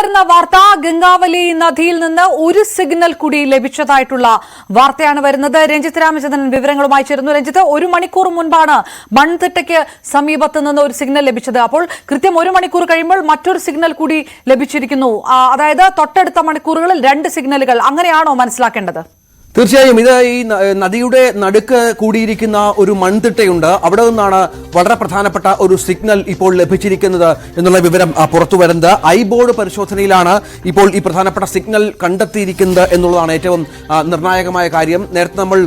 വരുന്ന വാർത്ത ഗംഗാവലി നദിയിൽ നിന്ന് ഒരു സിഗ്നൽ കൂടി ലഭിച്ചതായിട്ടുള്ള വാർത്തയാണ് വരുന്നത്. രഞ്ജിത്ത് രാമചന്ദ്രൻ വിവരങ്ങളുമായി ചേരുന്നു. രഞ്ജിത്ത്, ഒരു മണിക്കൂർ മുൻപാണ് മൺതിട്ടയ്ക്ക് സമീപത്ത് നിന്ന് ഒരു സിഗ്നൽ ലഭിച്ചത്. അപ്പോൾ കൃത്യം ഒരു മണിക്കൂർ കഴിയുമ്പോൾ മറ്റൊരു സിഗ്നൽ കൂടി ലഭിച്ചിരിക്കുന്നു. അതായത് തൊട്ടടുത്ത മണിക്കൂറുകളിൽ 2 സിഗ്നലുകൾ, അങ്ങനെയാണോ മനസ്സിലാക്കേണ്ടത്? തീർച്ചയായും ഇത് ഈ നദിയുടെ നടുക്ക് കൂടിയിരിക്കുന്ന ഒരു മൺതിട്ടയുണ്ട്. അവിടെ നിന്നാണ് വളരെ പ്രധാനപ്പെട്ട ഒരു സിഗ്നൽ ഇപ്പോൾ ലഭിച്ചിരിക്കുന്നത് എന്നുള്ള വിവരം പുറത്തു വരുന്നത്. ഐബോർഡ് പരിശോധനയിലാണ് ഇപ്പോൾ ഈ പ്രധാനപ്പെട്ട സിഗ്നൽ കണ്ടെത്തിയിരിക്കുന്നത് എന്നുള്ളതാണ് ഏറ്റവും നിർണായകമായ കാര്യം. നേരത്തെ നമ്മൾ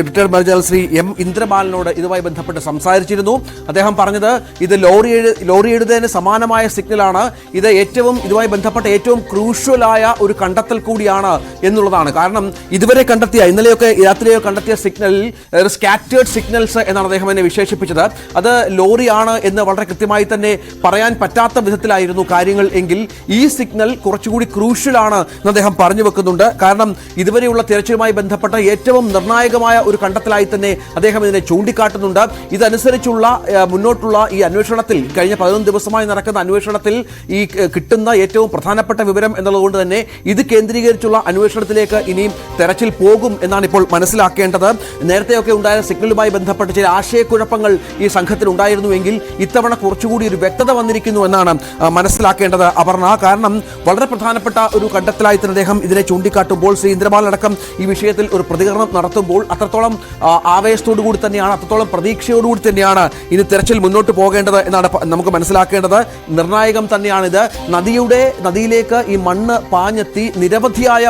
റിട്ടയർഡ് മേജർ ശ്രീ എം ഇന്ദ്രബാലനോട് ഇതുമായി ബന്ധപ്പെട്ട് സംസാരിച്ചിരുന്നു. അദ്ദേഹം പറഞ്ഞത് ഇത് ലോറി എഴുതുന്നതിന് സമാനമായ സിഗ്നലാണ്. ഇത് ഇതുമായി ബന്ധപ്പെട്ട ഏറ്റവും ക്രൂഷ്യലായ ഒരു കണ്ടെത്തൽ കൂടിയാണ് എന്നുള്ളതാണ്. കാരണം ഇതുവരെ ഇന്നലെയൊക്കെ രാത്രിയോ കണ്ടെത്തിയ സിഗ്നലിൽ സ്കാറ്റേർഡ് സിഗ്നൽസ് എന്നാണ് അദ്ദേഹം എന്നെ വിശേഷിപ്പിച്ചത്. അത് ലോറിയാണ് എന്ന് വളരെ കൃത്യമായി തന്നെ പറയാൻ പറ്റാത്ത വിധത്തിലായിരുന്നു കാര്യങ്ങൾ എങ്കിൽ ഈ സിഗ്നൽ കുറച്ചുകൂടി ക്രൂഷ്യലാണ് എന്ന് അദ്ദേഹം പറഞ്ഞു വെക്കുന്നുണ്ട്. കാരണം ഇതുവരെയുള്ള തിരച്ചിലുമായി ബന്ധപ്പെട്ട ഏറ്റവും നിർണായകമായ ഒരു കണ്ടെത്തലായി തന്നെ അദ്ദേഹം ഇതിനെ ചൂണ്ടിക്കാട്ടുന്നുണ്ട്. ഇതനുസരിച്ചുള്ള മുന്നോട്ടുള്ള ഈ അന്വേഷണത്തിൽ കഴിഞ്ഞ 11 ദിവസമായി നടക്കുന്ന അന്വേഷണത്തിൽ ഈ കിട്ടുന്ന ഏറ്റവും പ്രധാനപ്പെട്ട വിവരം എന്നുള്ളതുകൊണ്ട് തന്നെ ഇത് കേന്ദ്രീകരിച്ചുള്ള അന്വേഷണത്തിലേക്ക് ഇനിയും തെരച്ചിൽ പോകും എന്നാണ് ഇപ്പോൾ മനസ്സിലാക്കേണ്ടത്. നേരത്തെയൊക്കെ ഉണ്ടായ സിഗ്നലുമായി ബന്ധപ്പെട്ട് ചില ആശയക്കുഴപ്പങ്ങൾ ഈ സംഘത്തിൽ ഉണ്ടായിരുന്നുവെങ്കിൽ ഇത്തവണ കുറച്ചുകൂടി ഒരു വ്യക്തത വന്നിരിക്കുന്നു എന്നാണ് മനസ്സിലാക്കേണ്ടത് അപർണ. കാരണം വളരെ പ്രധാനപ്പെട്ട ഒരു കണ്ടെത്തലായി തന്നെ അദ്ദേഹം ഇതിനെ ചൂണ്ടിക്കാട്ടുമ്പോൾ ശ്രീ ഇന്ദ്രബാലൻ അടക്കം ഈ വിഷയത്തിൽ ഒരു പ്രതികരണം നടത്തുമ്പോൾ അത്രത്തോളം ആവേശത്തോടു കൂടി തന്നെയാണ്, അത്രത്തോളം പ്രതീക്ഷയോടുകൂടി തന്നെയാണ് ഇനി തെരച്ചിൽ മുന്നോട്ട് പോകേണ്ടത് എന്നാണ് നമുക്ക് മനസ്സിലാക്കേണ്ടത്. നിർണായകം തന്നെയാണിത്. നദിയിലേക്ക് ഈ മണ്ണ് പാഞ്ഞെത്തി നിരവധിയായ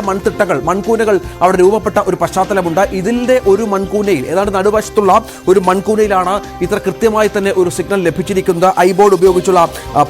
മൺകൂനകൾ അവിടെ രൂപപ്പെട്ട ഒരു പശ്ചാത്തലമുണ്ട്. ഇതിന്റെ ഒരു മൺകൂനയിൽ, ഏതാണ്ട് നടുവശത്തുള്ള ഒരു മൺകൂനയിലാണ് ഇത്ര കൃത്യമായി തന്നെ ഒരു സിഗ്നൽ ലഭിച്ചിരിക്കുന്നത് ഐബോർഡ് ഉപയോഗിച്ചുള്ള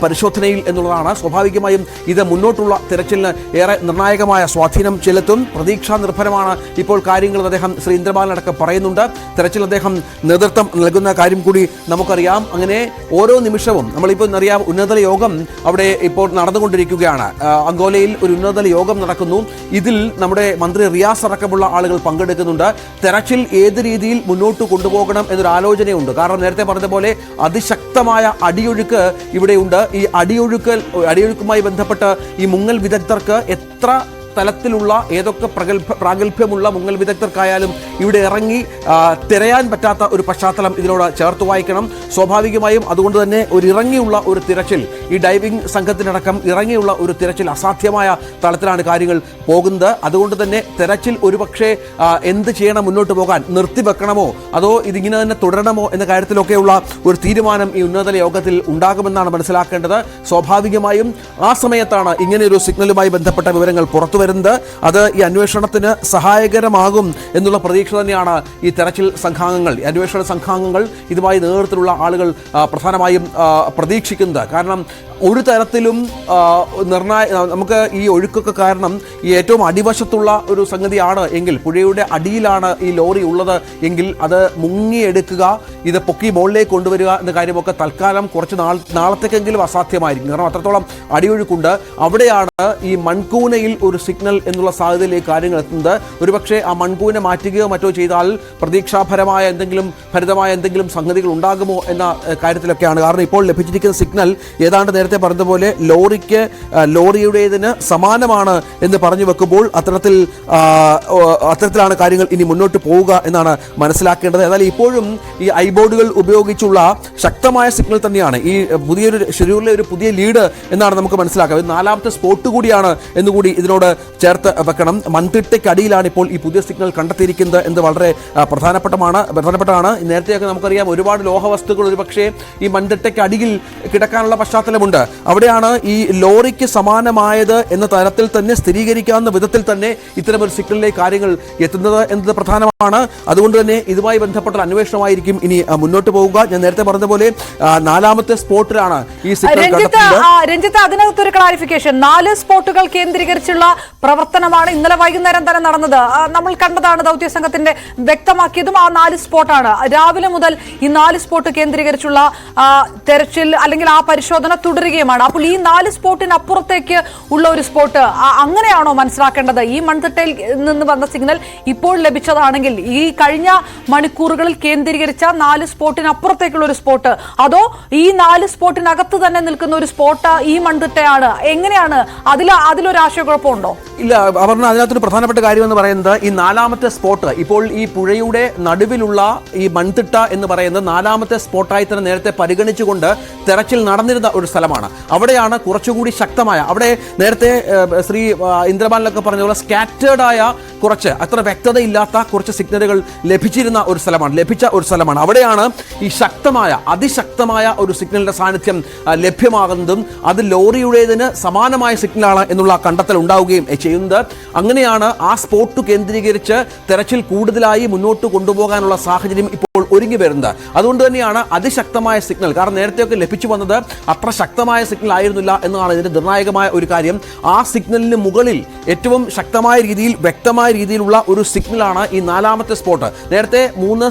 പരിശോധനയിൽ എന്നുള്ളതാണ്. സ്വാഭാവികമായും ഇത് മുന്നോട്ടുള്ള തിരച്ചിലിന് ഏറെ നിർണായകമായ സ്വാധീനം ചെലുത്തും. പ്രതീക്ഷാ നിർഭരമാണ് ഇപ്പോൾ കാര്യങ്ങൾ അദ്ദേഹം ശ്രീ ഇന്ദ്രബാലൻ അടക്കം പറയുന്നുണ്ട്. തെരച്ചിൽ അദ്ദേഹം നേതൃത്വം നൽകുന്ന കാര്യം കൂടി നമുക്കറിയാം. അങ്ങനെ ഓരോ നിമിഷവും നമ്മളിപ്പോൾ അറിയാം, ഉന്നതതല യോഗം അവിടെ ഇപ്പോൾ നടന്നുകൊണ്ടിരിക്കുകയാണ്. അങ്കോലയിൽ ഒരു ഉന്നതതല യോഗം നടക്കുന്നു. ഇതിൽ നമ്മുടെ മന്ത്രി റിയാസ് അടക്കമുള്ള ആളുകൾ പങ്കെടുക്കുന്നുണ്ട്. തെരച്ചിൽ ഏത് രീതിയിൽ മുന്നോട്ട് കൊണ്ടുപോകണം എന്നൊരു ആലോചനയുണ്ട്. കാരണം നേരത്തെ പറഞ്ഞതുപോലെ അതിശക്തമായ അടിയൊഴുക്ക് ഇവിടെയുണ്ട്. ഈ അടിയൊഴുക്കുമായി ബന്ധപ്പെട്ട് ഈ മുങ്ങൽ വിദഗ്ധർക്ക് എത്ര തലത്തിലുള്ള ഏതൊക്കെ പ്രാഗൽഭ്യമുള്ള മുങ്ങൽ വിദഗ്ധർക്കായാലും ഇവിടെ ഇറങ്ങി തിരയാൻ പറ്റാത്ത ഒരു പശ്ചാത്തലം ഇതിനോട് ചേർത്ത് വായിക്കണം. സ്വാഭാവികമായും അതുകൊണ്ട് തന്നെ ഇറങ്ങിയുള്ള ഒരു തിരച്ചിൽ, ഈ ഡൈവിംഗ് സംഘത്തിനടക്കം ഇറങ്ങിയുള്ള ഒരു തിരച്ചിൽ അസാധ്യമായ തലത്തിലാണ് കാര്യങ്ങൾ പോകുന്നത്. അതുകൊണ്ട് തന്നെ തെരച്ചിൽ ഒരുപക്ഷെ എന്ത് ചെയ്യണം, മുന്നോട്ട് പോകാൻ നിർത്തിവെക്കണമോ അതോ ഇതിങ്ങനെ തന്നെ തുടരണമോ എന്ന കാര്യത്തിലൊക്കെയുള്ള ഒരു തീരുമാനം ഈ ഉന്നതതല യോഗത്തിൽ ഉണ്ടാകുമെന്നാണ് മനസ്സിലാക്കേണ്ടത്. സ്വാഭാവികമായും ആ സമയത്താണ് ഇങ്ങനെയൊരു സിഗ്നലുമായി ബന്ധപ്പെട്ട വിവരങ്ങൾ പുറത്തു വരുന്നത്. അത് ഈ അന്വേഷണത്തിന് സഹായകരമാകും എന്നുള്ള പ്രതീക്ഷ തന്നെയാണ് ഈ തെരച്ചിൽ അന്വേഷണ സംഘാംഗങ്ങൾ ഇതുമായി നേതൃത്വത്തിലുള്ള ആളുകൾ പ്രധാനമായും പ്രതീക്ഷിക്കുന്നത്. കാരണം ഒരു തരത്തിലും നമുക്ക് ഈ ഒഴുക്കൊക്കെ കാരണം ഈ ഏറ്റവും അടിവശത്തുള്ള ഒരു സംഗതിയാണ് എങ്കിൽ, പുഴയുടെ അടിയിലാണ് ഈ ലോറി ഉള്ളത് എങ്കിൽ അത് മുങ്ങിയെടുക്കുക, ഇത് പൊക്കി മുകളിലേക്ക് കൊണ്ടുവരിക എന്ന കാര്യമൊക്കെ തൽക്കാലം കുറച്ച് നാളത്തേക്കെങ്കിലും അസാധ്യമായിരിക്കും. കാരണം അത്രത്തോളം അടിയൊഴുക്കുണ്ട്. അവിടെയാണ് ഈ മൺകൂനയിൽ ഒരു സിഗ്നൽ എന്നുള്ള സാധ്യതയിലേക്ക് കാര്യങ്ങൾ എത്തുന്നത്. ഒരുപക്ഷെ ആ മൺകൂന മാറ്റുകയോ മറ്റോ ചെയ്താൽ പ്രതീക്ഷാഭരമായ എന്തെങ്കിലും സംഗതികൾ ഉണ്ടാകുമോ എന്ന കാര്യത്തിലൊക്കെയാണ്. കാരണം ഇപ്പോൾ ലഭിച്ചിരിക്കുന്ന സിഗ്നൽ ഏതാണ്ട് നേരത്തെ പറഞ്ഞതുപോലെ ലോറിയുടേതിന് സമാനമാണ് എന്ന് പറഞ്ഞു വെക്കുമ്പോൾ അത്തരത്തിലാണ് കാര്യങ്ങൾ ഇനി മുന്നോട്ട് പോവുക എന്നാണ് മനസ്സിലാക്കേണ്ടത്. എന്നാൽ ഇപ്പോഴും ഈ ഐബോർഡുകൾ ഉപയോഗിച്ചുള്ള ശക്തമായ സിഗ്നൽ തന്നെയാണ് ഈ പുതിയൊരു ഷെഡ്യൂളിലെ ഒരു പുതിയ ലീഡ് എന്നാണ് നമുക്ക് മനസ്സിലാക്കുക. 4ാമത്തെ സ്പോട്ട് കൂടിയാണ് എന്നുകൂടി ഇതിനോട് ചേർത്ത് വെക്കണം. മൺതിട്ടയ്ക്കടിയിലാണ് ഇപ്പോൾ ഈ പുതിയ സിഗ്നൽ കണ്ടെത്തിയിരിക്കുന്നത് എന്ന് വളരെ പ്രധാനപ്പെട്ടതാണ്. നേരത്തെയൊക്കെ നമുക്കറിയാം ഒരുപാട് ലോഹവസ്തുക്കൾ ഒരുപക്ഷെ ഈ മൺതിട്ടയ്ക്ക് അടിയിൽ കിടക്കാനുള്ള പശ്ചാത്തലമുണ്ട്. അവിടെയാണ് ഈ ലോറിക്ക് സമാനമായത് എന്ന തരത്തിൽ തന്നെ സ്ഥിരീകരിക്കാവുന്ന വിധത്തിൽ തന്നെ ഇത്തരമൊരു സിഗ്നലിലേക്ക് കാര്യങ്ങൾ എത്തുന്നത് എന്നത് പ്രധാനമാണ്. അതുകൊണ്ട് തന്നെ ഇതുമായി ബന്ധപ്പെട്ട അന്വേഷണമായിരിക്കും ഇനി മുന്നോട്ട് പോവുക. ഞാൻ നേരത്തെ പറഞ്ഞതുപോലെ 4ാമത്തെ സ്പോട്ടിലാണ് ഈ സിഗ്നൽ കണ്ടെത്തിയത്. രഞ്ജിത്ത്, അതിനകത്തൊരു ക്ലാരിഫിക്കേഷൻ, 4 സ്പോട്ടുകൾ കേന്ദ്രീകരിച്ചുള്ള പ്രവർത്തനമാണ് ഇന്നലെ വൈകുന്നേരം തന്നെ നടന്നത്. നമ്മൾ കണ്ടതാണ്, ദൗത്യ സംഘത്തിന്റെ വ്യക്തമാക്കിയതും ആ 4 സ്പോട്ടാണ്. രാവിലെ മുതൽ ഈ 4 സ്പോട്ട് കേന്ദ്രീകരിച്ചുള്ള തെരച്ചിൽ അല്ലെങ്കിൽ ആ പരിശോധന തുടരുക തുടരുകയുമാണ്. അപ്പോൾ ഈ 4 സ്പോട്ടിനപ്പുറത്തേക്ക് ഉള്ള ഒരു സ്പോട്ട് അങ്ങനെയാണോ മനസ്സിലാക്കേണ്ടത്? ഈ മൺതിട്ടയിൽ നിന്ന് വന്ന സിഗ്നൽ ഇപ്പോൾ ലഭിച്ചതാണെങ്കിൽ ഈ കഴിഞ്ഞ മണിക്കൂറുകളിൽ കേന്ദ്രീകരിച്ച 4 സ്പോട്ടിനപ്പുറത്തേക്കുള്ള ഒരു സ്പോട്ട്, അതോ ഈ 4 സ്പോട്ടിനകത്ത് തന്നെ നിൽക്കുന്ന ഒരു സ്പോട്ട് ഈ മൺതിട്ടയാണ്? എങ്ങനെയാണ് അതിലൊരു ആശയക്കുഴപ്പമുണ്ടോ? ഇല്ല അപർണ, അതിനകത്തൊരു പ്രധാനപ്പെട്ട കാര്യം എന്ന് പറയുന്നത് ഈ 4ാമത്തെ സ്പോട്ട് ഇപ്പോൾ ഈ പുഴയുടെ നടുവിലുള്ള ഈ മൺതിട്ട എന്ന് പറയുന്നത് 4ാമത്തെ സ്പോട്ടായി തന്നെ നേരത്തെ പരിഗണിച്ചുകൊണ്ട് തെരച്ചിൽ നടന്നിരുന്ന ഒരു സ്ഥലമാണ്. അവിടെയാണ് കുറച്ചുകൂടി ശക്തമായ, അവിടെ നേരത്തെ ശ്രീ ഇന്ദ്രബാലനൊക്കെ പറഞ്ഞ പോലെ സ്കാറ്റേർഡായ കുറച്ച് അത്ര വ്യക്തതയില്ലാത്ത കുറച്ച് സിഗ്നലുകൾ ലഭിച്ച ഒരു സ്ഥലമാണ്. അവിടെയാണ് ഈ അതിശക്തമായ ഒരു സിഗ്നലിന്റെ സാന്നിധ്യം ലഭ്യമാകുന്നതും അത് ലോറിയുടേതിന് സമാനമായ സിഗ്നലാണ് എന്നുള്ള കണ്ടെത്തൽ ഉണ്ടാവുകയും ചെയ്യുന്നത്. അങ്ങനെയാണ് ആ സ്പോട്ട് കേന്ദ്രീകരിച്ച് തെരച്ചിൽ കൂടുതലായി മുന്നോട്ട് കൊണ്ടുപോകാനുള്ള സാഹചര്യം ഇപ്പോൾ ഒരുങ്ങി വരുന്നത്. അതുകൊണ്ട് തന്നെയാണ് അതിശക്തമായ സിഗ്നൽ, കാരണം നേരത്തെയൊക്കെ ലഭിച്ചു വന്നത് അത്ര ശക്തമായ സിഗ്നൽ ആയിരുന്നില്ല എന്നതാണ് ഇതിന്റെ നിർണായകമായ ഒരു കാര്യം. ആ സിഗ്നലിന് മുകളിൽ ഏറ്റവും ശക്തമായ രീതിയിൽ വ്യക്തമായ രീതിയിലുള്ള ഒരു സിഗ്നലാണ് ഈ 4ാമത്തെ സ്പോട്ട്. നേരത്തെ 2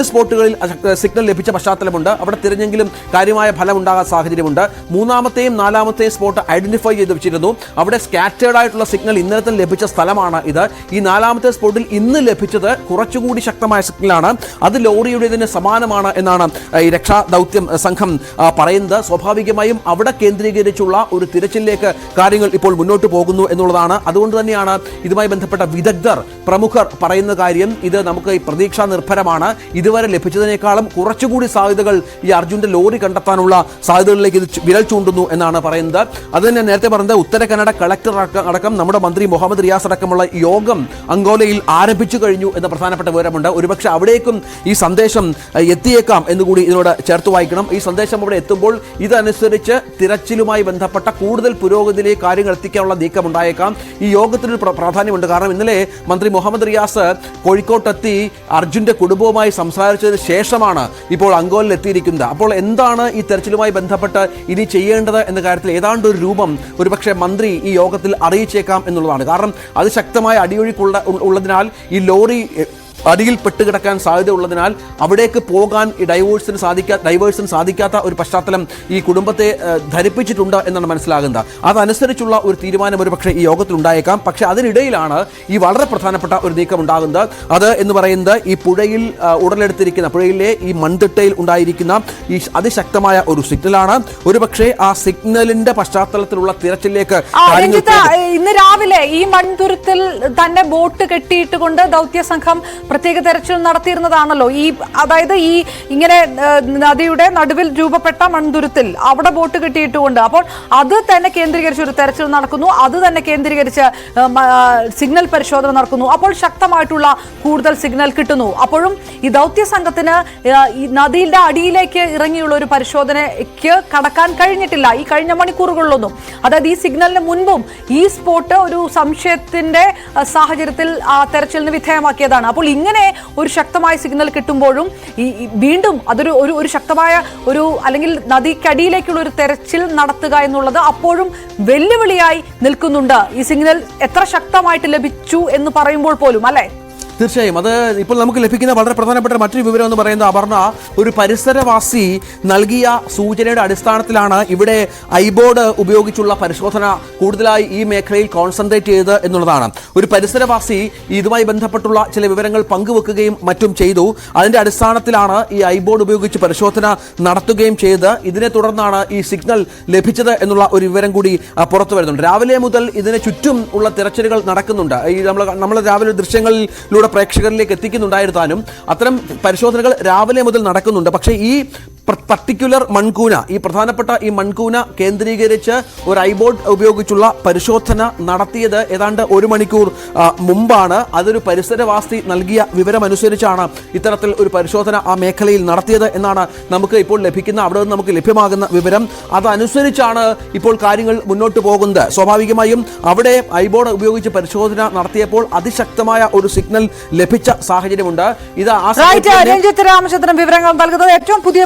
സ്പോട്ടുകളിൽ സിഗ്നൽ ലഭിച്ച പശ്ചാത്തലമുണ്ട്. അവിടെ തിരഞ്ഞെങ്കിലും കാര്യമായ ഫലം ഉണ്ടാകാൻ സാഹചര്യമുണ്ട്. 3ാമത്തെയും 4ാമത്തെയും സ്പോട്ട് ഐഡന്റിഫൈ ചെയ്ത് വെച്ചിരുന്നു. അവിടെ സ്കാറ്റേർഡ് ആയിട്ടുള്ള സിഗ്നൽ ഇന്നലെ ലഭിച്ച സ്ഥലമാണ് ഇത്. ഈ 4ാമത്തെ സ്പോട്ടിൽ ഇന്ന് ലഭിച്ചത് കുറച്ചുകൂടി ശക്തമായ സിഗ്നലാണ്. അത് ലോറിയുടേതിന് സമാനമാണ് എന്നാണ് ഈ രക്ഷാ ദൗത്യം സംഘം പറയുന്നത്. സ്വാഭാവികമായും അവിടെ കേന്ദ്രീകരിച്ചുള്ള ഒരു തിരച്ചിലേക്ക് കാര്യങ്ങൾ ഇപ്പോൾ മുന്നോട്ട് പോകുന്നു എന്നുള്ളതാണ്. അതുകൊണ്ട് തന്നെയാണ് ഇതുമായി ബന്ധപ്പെട്ട പ്രമുഖർ പറയുന്ന കാര്യം, ഇത് നമുക്ക് ഈ പ്രതീക്ഷാ നിർഭരമാണ്. ഇതുവരെ ലഭിച്ചതിനേക്കാളും കുറച്ചുകൂടി സാധ്യതകൾ ഈ അർജുന്റെ ലോറി കണ്ടെത്താനുള്ള സാധ്യതകളിലേക്ക് ഇത് വിരൽ ചൂണ്ടുന്നു എന്നാണ് പറയുന്നത്. അത് തന്നെ നേരത്തെ പറഞ്ഞത് ഉത്തര കന്നഡ കളക്ടർ അടക്കം നമ്മുടെ മന്ത്രി മുഹമ്മദ് റിയാസ് അടക്കമുള്ള യോഗം അങ്കോലയിൽ ആരംഭിച്ചു കഴിഞ്ഞു എന്ന പ്രധാനപ്പെട്ട വിവരമുണ്ട്. ഒരുപക്ഷെ അവിടേക്കും ഈ സന്ദേശം എത്തിയേക്കാം എന്നുകൂടി ഇതിനോട് ചേർത്ത് വായിക്കണം. ഈ സന്ദേശം അവിടെ എത്തുമ്പോൾ ഇതനുസരിച്ച് തിരച്ചിലുമായി ബന്ധപ്പെട്ട കൂടുതൽ പുരോഗതിയിലേക്ക് കാര്യങ്ങൾ എത്തിക്കാനുള്ള നീക്കം ഉണ്ടായേക്കാം. ഈ യോഗത്തിനൊരു പ്രാധാന്യമുണ്ട്. കാരണം ഇന്നലെ മന്ത്രി മുഹമ്മദ് റിയാസ് കോഴിക്കോട്ടെത്തി അർജുന്റെ കുടുംബവുമായി സംസാരിച്ചതിന് ശേഷമാണ് ഇപ്പോൾ അങ്കോലയിൽ എത്തിയിരിക്കുന്നത്. അപ്പോൾ എന്താണ് ഈ തെരച്ചിലുമായി ബന്ധപ്പെട്ട് ഇനി ചെയ്യേണ്ടത് എന്ന കാര്യത്തിൽ ഏതാണ്ട് ഒരു രൂപം ഒരുപക്ഷെ മന്ത്രി ഈ യോഗത്തിൽ അറിയിച്ചേക്കാം എന്നുള്ളതാണ്. കാരണം അത് ശക്തമായ അടിയൊഴുക്കുള്ളതിനാൽ ഈ ലോറി അടിയിൽ പെട്ടുകിടക്കാൻ സാധ്യത ഉള്ളതിനാൽ അവിടേക്ക് പോകാൻ ഈ ഡൈവേഴ്സിന് സാധിക്കാത്ത ഒരു പശ്ചാത്തലം ഈ കുടുംബത്തെ ധരിപ്പിച്ചിട്ടുണ്ട് എന്നാണ് മനസ്സിലാകുന്നത്. അതനുസരിച്ചുള്ള ഒരു തീരുമാനം ഒരുപക്ഷെ ഈ യോഗത്തിൽ ഉണ്ടായേക്കാം. പക്ഷെ അതിനിടയിലാണ് ഈ വളരെ പ്രധാനപ്പെട്ട ഒരു നീക്കം ഉണ്ടാകുന്നത്. അത് എന്ന് പറയുന്നത് ഈ പുഴയിൽ ഉടലെടുത്തിരിക്കുന്ന പുഴയിലെ ഈ മൺതിട്ടയിൽ ഉണ്ടായിരിക്കുന്ന ഈ അതിശക്തമായ ഒരു സിഗ്നലാണ്. ഒരുപക്ഷെ ആ സിഗ്നലിന്റെ പശ്ചാത്തലത്തിലുള്ള തിരച്ചിലേക്ക് ഇന്ന് രാവിലെ ഈ മൺതുരുത്തിൽ തന്നെ ബോട്ട് കെട്ടിയിട്ടുകൊണ്ട് ദൗത്യ സംഘം പ്രത്യേക തെരച്ചിൽ നടത്തിയിരുന്നതാണല്ലോ. അതായത് ഈ ഇങ്ങനെ നദിയുടെ നടുവിൽ രൂപപ്പെട്ട മൺതുരുത്തിൽ അവിടെ ബോട്ട് കെട്ടിയിട്ടുകൊണ്ട്, അപ്പോൾ അത് തന്നെ കേന്ദ്രീകരിച്ച് ഒരു തെരച്ചിൽ നടക്കുന്നു. അത് തന്നെ കേന്ദ്രീകരിച്ച് സിഗ്നൽ പരിശോധന നടക്കുന്നു. അപ്പോൾ ശക്തമായിട്ടുള്ള കൂടുതൽ സിഗ്നൽ കിട്ടുന്നു. അപ്പോഴും ഈ ദൗത്യ സംഘത്തിന് ഈ നദിയുടെ അടിയിലേക്ക് ഇറങ്ങിയുള്ള ഒരു പരിശോധനയ്ക്ക് കടക്കാൻ കഴിഞ്ഞിട്ടില്ല ഈ കഴിഞ്ഞ മണിക്കൂറുകളിലൊന്നും. അതായത് ഈ സിഗ്നലിന് മുൻപും ഈ സ്പോട്ട് ഒരു സംശയത്തിന്റെ സാഹചര്യത്തിൽ തെരച്ചിലിന് വിധേയമാക്കിയതാണ്. അപ്പോൾ ഇങ്ങനെ ഒരു ശക്തമായ സിഗ്നൽ കിട്ടുമ്പോഴും വീണ്ടും അതൊരു ഒരു ശക്തമായ അല്ലെങ്കിൽ നദിക്കടിയിലേക്കുള്ള ഒരു തെരച്ചിൽ നടത്തുക എന്നുള്ളത് അപ്പോഴും വെല്ലുവിളിയായി നിൽക്കുന്നുണ്ട്. ഈ സിഗ്നൽ എത്ര ശക്തമായിട്ട് ലഭിച്ചു എന്ന് പറയുമ്പോൾ പോലും, അല്ലേ? തീർച്ചയായും അത് ഇപ്പോൾ നമുക്ക് ലഭിക്കുന്ന വളരെ പ്രധാനപ്പെട്ട മറ്റൊരു വിവരം എന്ന് പറയുന്നത് അപർണ, ഒരു പരിസരവാസി നൽകിയ സൂചനയുടെ അടിസ്ഥാനത്തിലാണ് ഇവിടെ ഐബോർഡ് ഉപയോഗിച്ചുള്ള പരിശോധന കൂടുതലായി ഈ മേഖലയിൽ കോൺസെൻട്രേറ്റ് ചെയ്ത് എന്നുള്ളതാണ്. ഒരു പരിസരവാസി ഇതുമായി ബന്ധപ്പെട്ടുള്ള ചില വിവരങ്ങൾ പങ്കുവെക്കുകയും മറ്റും ചെയ്തു. അതിന്റെ അടിസ്ഥാനത്തിലാണ് ഈ ഐബോർഡ് ഉപയോഗിച്ച് പരിശോധന നടത്തുകയും ചെയ്ത്. ഇതിനെ തുടർന്നാണ് ഈ സിഗ്നൽ ലഭിച്ചത് എന്നുള്ള ഒരു വിവരം കൂടി പുറത്തു വരുന്നുണ്ട്. രാവിലെ മുതൽ ഇതിന് ചുറ്റും ഉള്ള തിരച്ചിലുകൾ നടക്കുന്നുണ്ട്. ഈ നമ്മൾ രാവിലെ ദൃശ്യങ്ങളിലൂടെ പ്രേക്ഷകരിലേക്ക് എത്തിക്കുന്നുണ്ടായിരുന്നാലും അത്തരം പരിശോധനകൾ രാവിലെ മുതൽ നടക്കുന്നുണ്ട്. പക്ഷേ ഈ പർട്ടിക്കുലർ മൺകൂന, ഈ പ്രധാനപ്പെട്ട ഈ മൺകൂന കേന്ദ്രീകരിച്ച് ഒരു ഐബോർഡ് ഉപയോഗിച്ചുള്ള പരിശോധന നടത്തിയത് ഏതാണ്ട് 1 മണിക്കൂർ മുമ്പാണ്. അതൊരു പരിസരവാസി നൽകിയ വിവരമനുസരിച്ചാണ് ഇത്തരത്തിൽ ഒരു പരിശോധന ആ മേഖലയിൽ നടത്തിയത് എന്നാണ് നമുക്ക് ഇപ്പോൾ ലഭിക്കുന്ന, അവിടെ നിന്ന് നമുക്ക് ലഭ്യമാകുന്ന വിവരം. അതനുസരിച്ചാണ് ഇപ്പോൾ കാര്യങ്ങൾ മുന്നോട്ട് പോകുന്നത്. സ്വാഭാവികമായും അവിടെ ഐബോർഡ് ഉപയോഗിച്ച് പരിശോധന നടത്തിയപ്പോൾ അതിശക്തമായ ഒരു സിഗ്നൽ ലഭിച്ച സാഹചര്യമുണ്ട്. ഇത് രഞ്ജിത്ത് രാമചന്ദ്രൻ വിവരങ്ങൾ നൽകുന്നത്. ഏറ്റവും പുതിയ